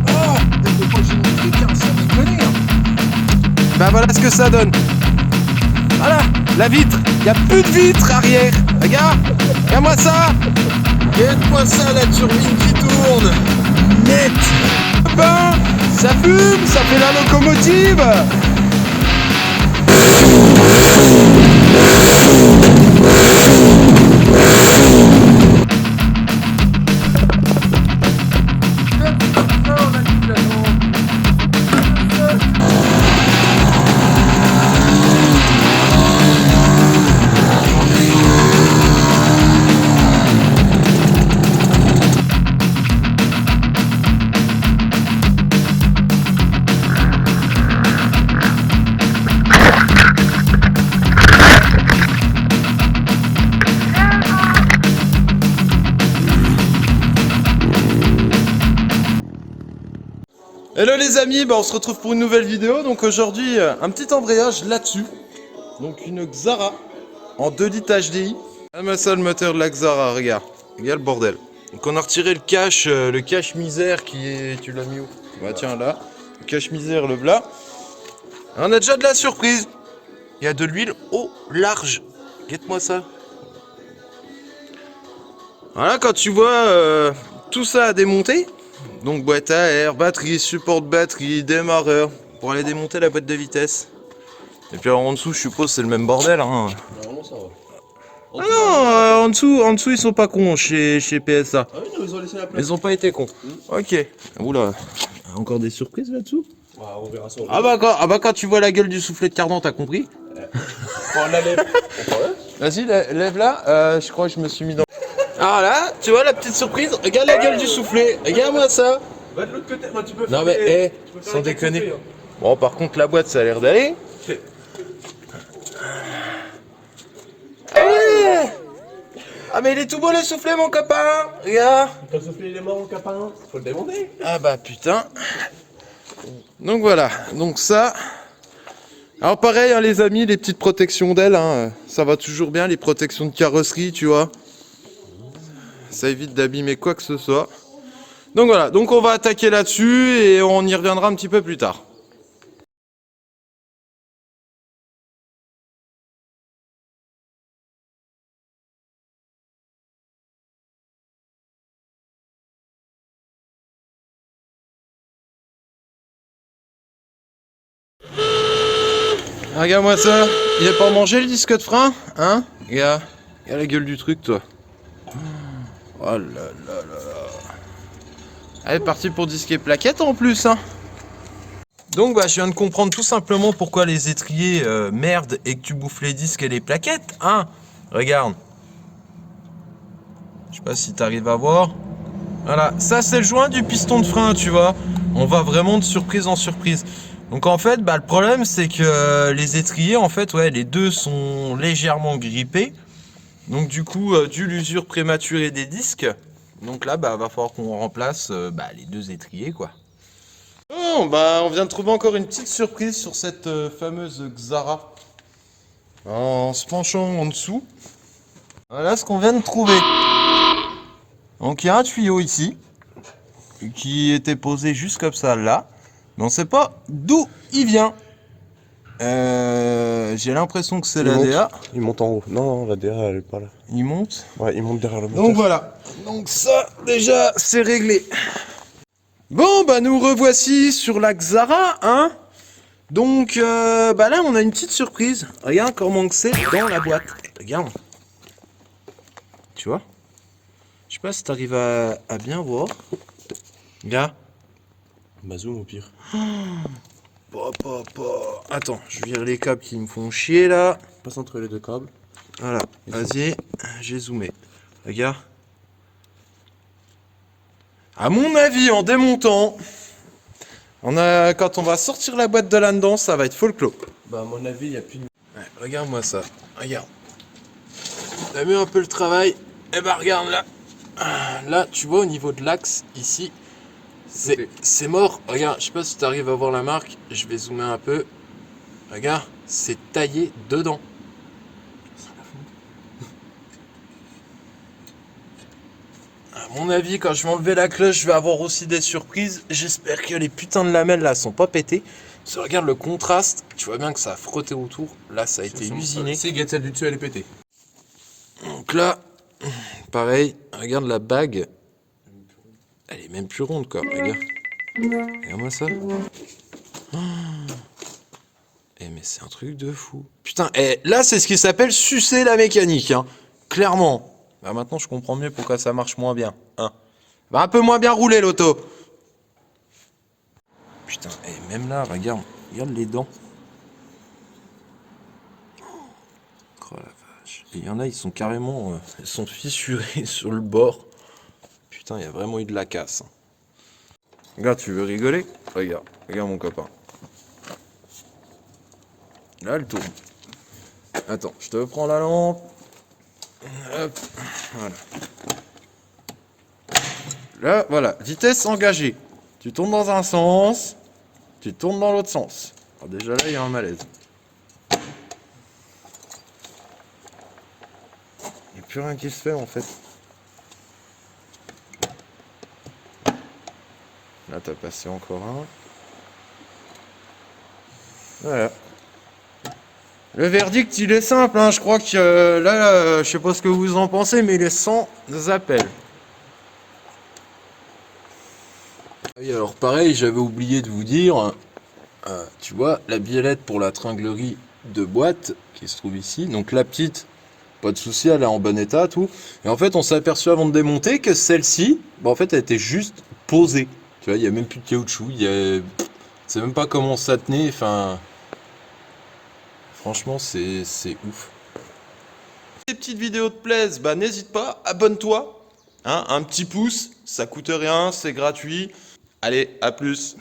Oh, des fois géométrique, hein, sans déconner. Bah voilà ce que ça donne. Voilà, la vitre. Il n'y a plus de vitre arrière. Regarde-moi ça. Regarde-moi ça, la turbine qui tourne. Net. Ben, ça fume, ça fait la locomotive. Hello les amis, on se retrouve pour une nouvelle vidéo. Donc aujourd'hui, un petit embrayage là-dessus. Donc une Xara en 2 litres HDI. Ah ça le moteur de la Xara, regarde. Regarde le bordel. Donc on a retiré le cache misère qui est... Tu l'as mis où? Bah tiens là. Le cache misère, le v'là. On a déjà de la surprise. Il y a de l'huile au large. Guette-moi ça. Voilà, quand tu vois tout ça à démonter. Donc boîte à air, batterie, support de batterie, démarreur, pour aller démonter la boîte de vitesse. Et puis alors en dessous je suppose c'est le même bordel hein. Non, ça va. Ah non, en dessous ils sont pas cons chez PSA. Ah oui, non, ils ont laissé la place. Ils ont pas été cons. Ok. Oula, encore des surprises là-dessous. Ouais, on verra ça. Ah bah quand tu vois la gueule du soufflet de cardan t'as compris. On la lève. Vas-y lève là, je crois que je me suis mis dans... Ah là, tu vois la petite surprise, regarde la gueule du soufflet, regarde-moi ça. Va de l'autre côté, moi tu peux Non faire mais, tu peux faire sans un déconner. café, hein. Bon, par contre, la boîte, ça a l'air d'aller. Ah, mais il est tout beau le soufflet, mon copain. Regarde. Quand souffler il est mort, mon copain, faut le démonter. Ah bah, putain. Donc voilà, donc ça... Alors pareil, hein, les amis, les petites protections d'ailes, hein, ça va toujours bien, les protections de carrosserie, tu vois. Ça évite d'abîmer quoi que ce soit. Donc voilà, donc on va attaquer là-dessus et on y reviendra un petit peu plus tard. Regarde-moi ça, il a pas mangé le disque de frein, hein? Regarde la gueule du truc, toi. Oh là là là là. Allez, parti pour disquer plaquettes en plus, hein. Donc bah je viens de comprendre tout simplement pourquoi les étriers merdent et que tu bouffes les disques et les plaquettes, hein. Regarde. Je sais pas si t'arrives à voir. Voilà, ça c'est le joint du piston de frein, tu vois. On va vraiment de surprise en surprise. Donc en fait, bah, le problème c'est que les étriers, en fait, ouais, les deux sont légèrement grippés. Donc du coup, dû l'usure prématurée des disques, donc là, bah, va falloir qu'on remplace les deux étriers, quoi. Bon, bah, on vient de trouver encore une petite surprise sur cette fameuse Xara. En se penchant en dessous, voilà ce qu'on vient de trouver. Donc il y a un tuyau ici, qui était posé juste comme ça là, mais on sait pas d'où il vient. J'ai l'impression que c'est la DA. Il monte en haut. Non, la DA elle est pas là. Il monte. Ouais, il monte derrière le moteur. Donc voilà. Donc ça, déjà, c'est réglé. Bon, bah nous revoici sur la Xara, hein. Donc, là, on a une petite surprise. Regarde comment que c'est dans la boîte. Regarde. Tu vois? Je sais pas si t'arrives à bien voir. Regarde. Bah zoom au pire. Attends, je vire les câbles qui me font chier là. Passe entre les deux câbles. Voilà, vas-y, j'ai zoomé. Regarde. À mon avis, en démontant, quand on va sortir la boîte de là-dedans, ça va être folklore. Bah à mon avis, il y a plus de... Ouais, regarde-moi ça. Regarde. T'as vu un peu le travail? Eh ben regarde là. Là, tu vois au niveau de l'axe, ici, c'est mort. Regarde, je sais pas si tu arrives à voir la marque. Je vais zoomer un peu. Regarde, c'est taillé dedans. À mon avis, quand je vais enlever la cloche, je vais avoir aussi des surprises. J'espère que les putains de lamelles là sont pas pétées. Si tu regardes le contraste, tu vois bien que ça a frotté autour. Là, ça a été usiné. Si, regarde celle du dessus, elle est pétée. Donc là, pareil, regarde la bague. Elle est même plus ronde, quoi. Regarde. Regarde-moi ça. Oh. Eh, mais c'est un truc de fou. Putain, là, c'est ce qui s'appelle sucer la mécanique, hein. Clairement. Bah, maintenant, je comprends mieux pourquoi ça marche moins bien, hein. Va un peu moins bien rouler, l'auto. Putain, même là, regarde les dents. Oh la vache. Et il y en a, ils sont carrément, elles sont fissurées sur le bord. Putain, il y a vraiment eu de la casse. Regarde, tu veux rigoler? Regarde mon copain. Là, elle tourne. Attends, je te prends la lampe. Hop, voilà. Là, voilà, vitesse engagée. Tu tournes dans un sens, tu tournes dans l'autre sens. Alors déjà là, il y a un malaise. Il n'y a plus rien qui se fait en fait. Là, t'as passé encore un. Voilà. Le verdict, il est simple, hein. Je crois que là, je sais pas ce que vous en pensez, mais il est sans appel. Oui, alors pareil, j'avais oublié de vous dire, tu vois, la biellette pour la tringlerie de boîte qui se trouve ici, donc la petite, pas de souci, elle est en bon état, tout. Et en fait, on s'est aperçu avant de démonter que celle-ci, bah, en fait, elle était juste posée. Tu vois, il n'y a même plus de caoutchouc, je sais même pas comment ça tenait, enfin... Franchement, c'est ouf. Si les petites vidéos te plaisent, bah n'hésite pas, abonne-toi. Hein, un petit pouce, ça coûte rien, c'est gratuit. Allez, à plus.